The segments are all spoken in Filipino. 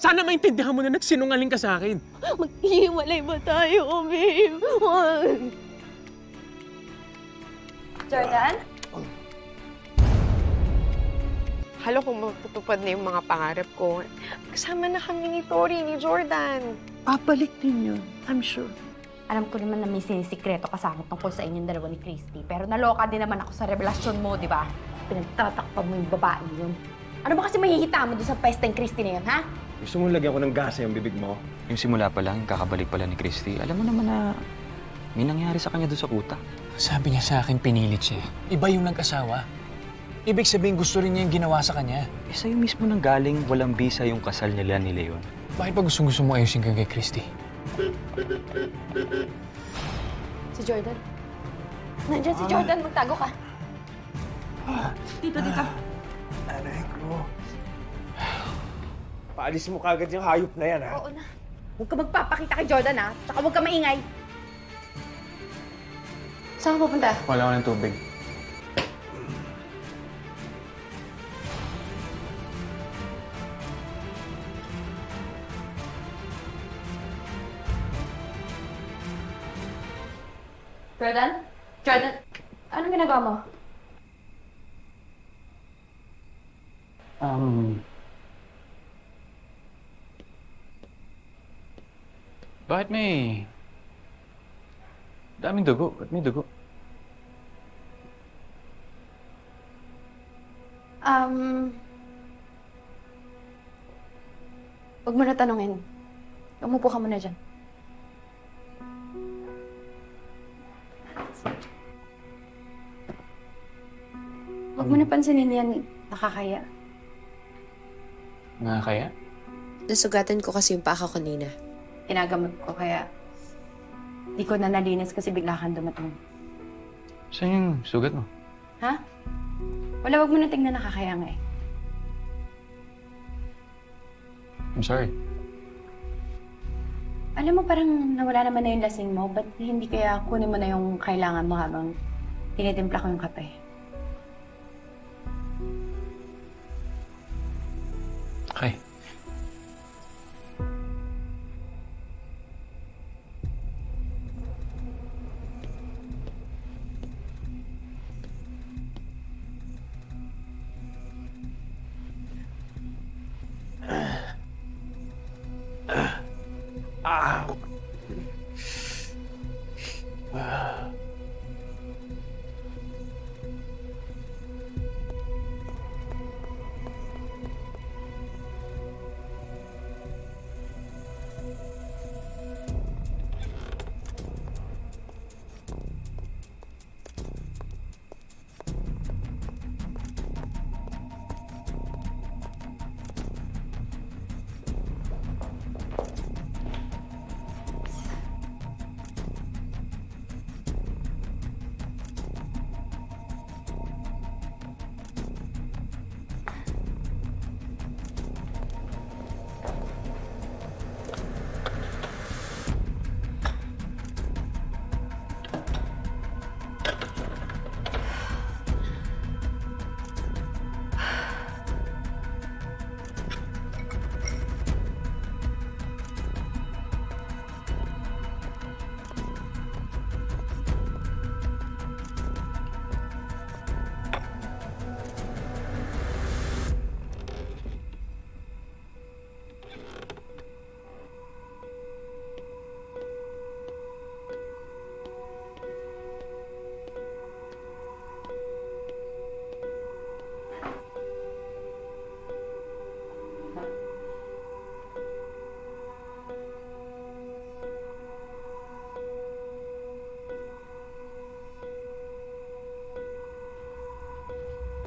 Sana maintindihan mo na nagsinungaling ka sa akin. Maghihiwalay ba tayo, babe? Jordan? Halo kung matutupad na yung mga pangarap ko. Kasama na kami ni Tori, ni Jordan. Babalik din yun, I'm sure. Alam ko naman na may sinisikreto ka sa akin tungkol sa inyong dalawa ni Christy. Pero naloka din naman ako sa revelasyon mo, di ba? Pinagtatakpan mo yung babae yun. Ano ba kasi mahihita mo doon sa pesta yung Christy na yun, ha? Gusto mo lagyan ko ng gasa yung bibig mo? Yung simula pa lang, yung kakabalik pala ni Christy, alam mo naman na may nangyari sa kanya doon sa kuta. Sabi niya sa akin, pinilit siya. Iba yung nag-asawa. Ibig sabihin, gusto rin niya yung ginawa sa kanya. Eh, sa'yo mismo nang galing, walang bisa yung kasal nila ni Leon. Bakit pa gusto mo ayusin ka kay Christy? Si Jordan. Nandiyan si Jordan, magtago ka. Dito. Aray ko. Paalis mo kagad yung hayop na yan, ha? Oo na. Huwag ka magpapakita kay Jordan, ha? Tsaka huwag ka maingay. Saan ka pupunta? Wala ko ng tubig. Jordan? Jordan? Anong ginagawa mo? Bakit may... daming dugo? Ba't may dugo? Huwag mo na tanungin. Umupo ka muna dyan. Huwag mo na pansinin yan. Nakakaya. Nakakaya? Nasugatan ko kasi yung paa ko kanina. Ginagamot ko kaya di ko na nalinis kasi bigla kang dumating. Saan yung sugat mo? Ha? Wala, wag mo na tingnan, nakakaya nga eh. I'm sorry. Alam mo, parang nawala naman na yung lasing mo. Ba't hindi kaya kunin mo na yung kailangan mo habang tinitimpla ko yung kape? Okay.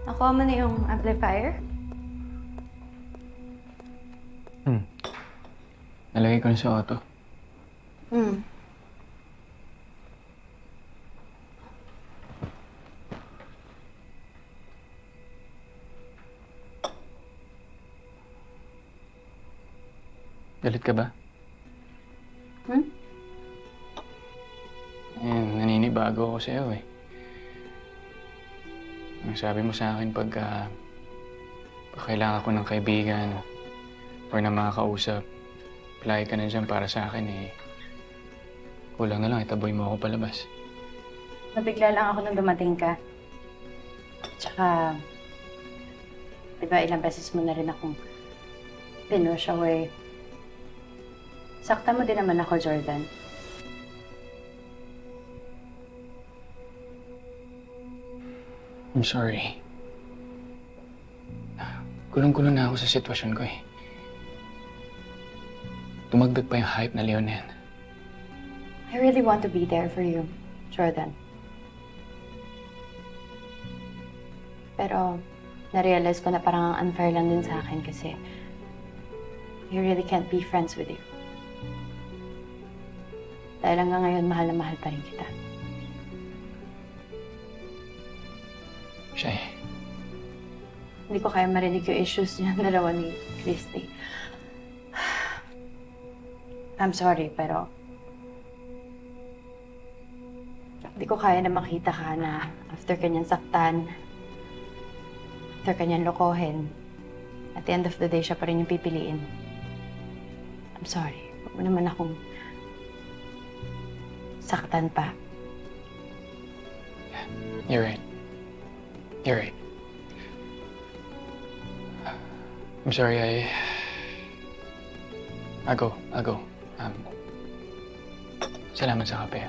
Nakuha mo na yung amplifier? Nalagay ko na sa auto. Galit ka ba? Naninibago ako sa'yo eh. Ang sabi mo sa akin pag kailangan ko ng kaibigan, or na makakausap, apply ka na dyan para sa akin eh. Kulang na lang, itaboy mo ako palabas. Nabigla lang ako nung dumating ka. Tsaka, di ba ilang beses mo na rin akong pinush away. Sakta mo din naman ako, Jordan. I'm sorry. Kulong-kulong na ako sa sitwasyon ko eh. Tumagdag pa yung hype na Leonen. I really want to be there for you, Jordan. Pero, na-realize ko na parang ang unfair lang din sa akin kasi you really can't be friends with you. Dahil hanggang ngayon, mahal na mahal pa rin kita. Shay, Hindi ko kaya marinig yung issues niya dalawa ni Christy. I'm sorry, pero hindi ko kaya na makita ka na after kanyang saktan, after kanyang lokohin, at the end of the day, siya pa rin yung pipiliin. I'm sorry. Huwag mo naman akong saktan pa. you're right. You're right. I'm sorry, I'll go. Salamat sa kape.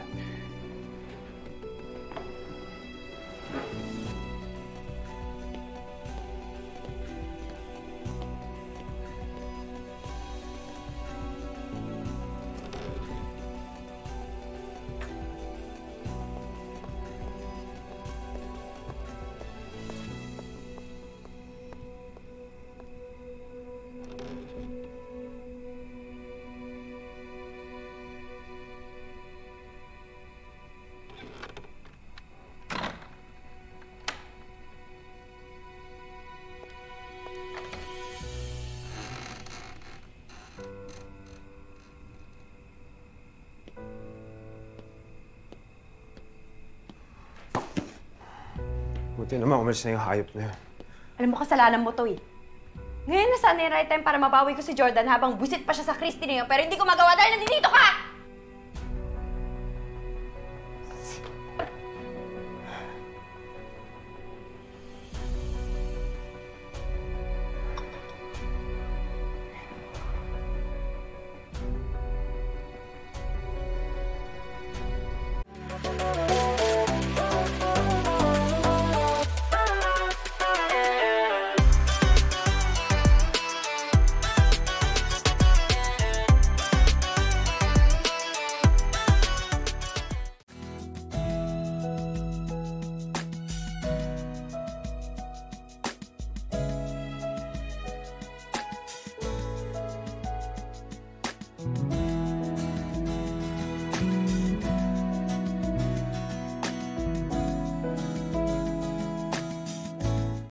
Buti naman umalis na yung hayop na yun. Alam mo, kasalanan mo to eh. Ngayon na sana yung right time para mabawi ko si Jordan habang busit pa siya sa Christy na yun, pero hindi ko magawa dahil nandito ka!